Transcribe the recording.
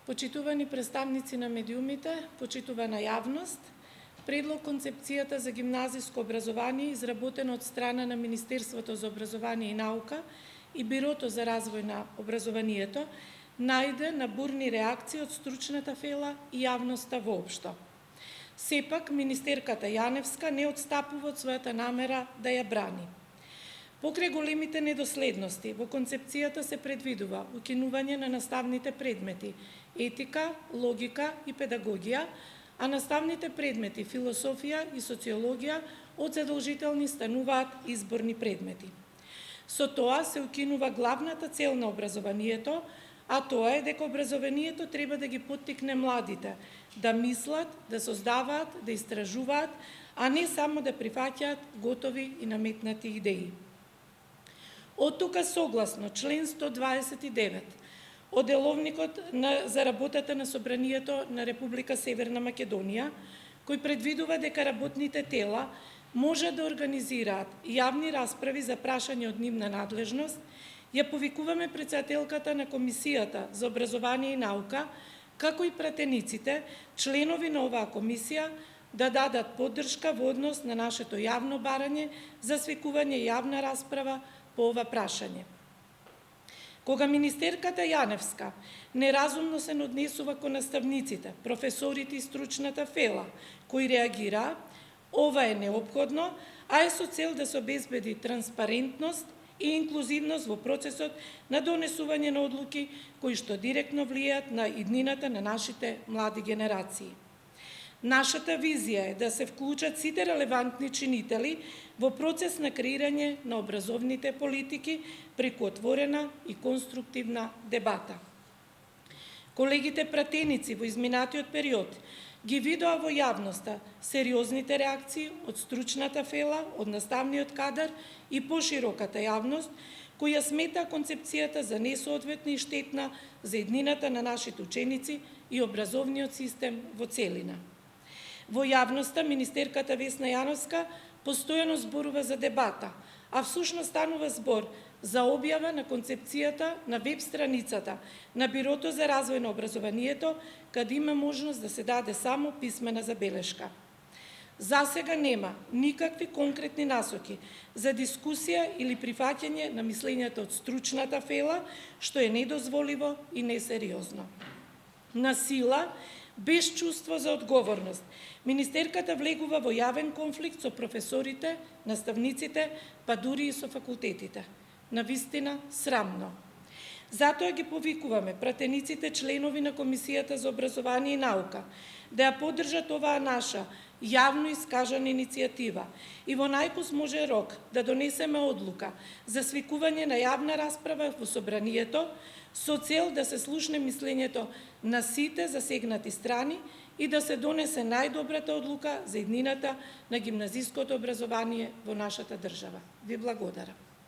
Почитувани представници на медиумите, почитувана јавност, предлог концепцијата за гимназиско образование, изработено од страна на Министерството за образование и наука и Бирото за развој на образованието, најде на бурни реакции од стручната фела и јавноста воопшто. Сепак, министерката Јаневска не отстапува од својата намера да ја брани. Покрај големите недоследности, во концепцијата се предвидува укинување на наставните предмети етика, логика и педагогија, а наставните предмети философија и социологија од задолжителни стануваат изборни предмети. Со тоа се укинува главната цел на образованието, а тоа е дека образованието треба да ги поттикне младите да мислат, да создаваат, да истражуваат, а не само да прифаќаат готови и наметнати идеи. Од тука согласно член 129 од Деловникот за работата на Собранието на Република Северна Македонија, кој предвидува дека работните тела може да организираат јавни расправи за прашање од нивна надлежност, ја повикуваме председателката на Комисијата за образование и наука, како и пратениците, членови на оваа комисија, да дадат поддршка во однос на нашето јавно барање за свикување јавна расправа по ова прашање. Кога министерката Јаневска неразумно се однесува кон наставниците, професорите и стручната фела, кои реагираа, ова е неопходно, а е со цел да се обезбеди транспарентност и инклузивност во процесот на донесување на одлуки кои што директно влијаат на иднината на нашите млади генерации. Нашата визија е да се вклучат сите релевантни чинители во процес на креирање на образовните политики преку отворена и конструктивна дебата. Колегите пратеници во изминатиот период ги видоа во јавноста сериозните реакции од стручната фела, од наставниот кадар и пошироката јавност, која смета концепцијата за несоодветна и штетна за еднината на нашите ученици и образовниот систем во целина. Во јавноста министерката Весна Јановска постојано зборува за дебата, а всушност станува збор за објава на концепцијата на веб страницата на Бирото за развој на образованието, каде има можност да се даде само писмена забелешка. Засега нема никакви конкретни насоки за дискусија или прифаќање на мислењето од стручната фела, што е недозволиво и несериозно. На сила, без чувство за одговорност, министерката влегува во јавен конфликт со професорите, наставниците, па дури и со факултетите. Навистина срамно. Затоа ги повикуваме пратениците членови на Комисијата за образование и наука да ја поддржат оваа наша јавно искажана иницијатива и во најпозможен рок да донесеме одлука за свикување на јавна расправа во Собранието со цел да се слушне мислењето на сите засегнати страни и да се донесе најдобрата одлука за иднината на гимназиското образование во нашата држава. Ви благодарам.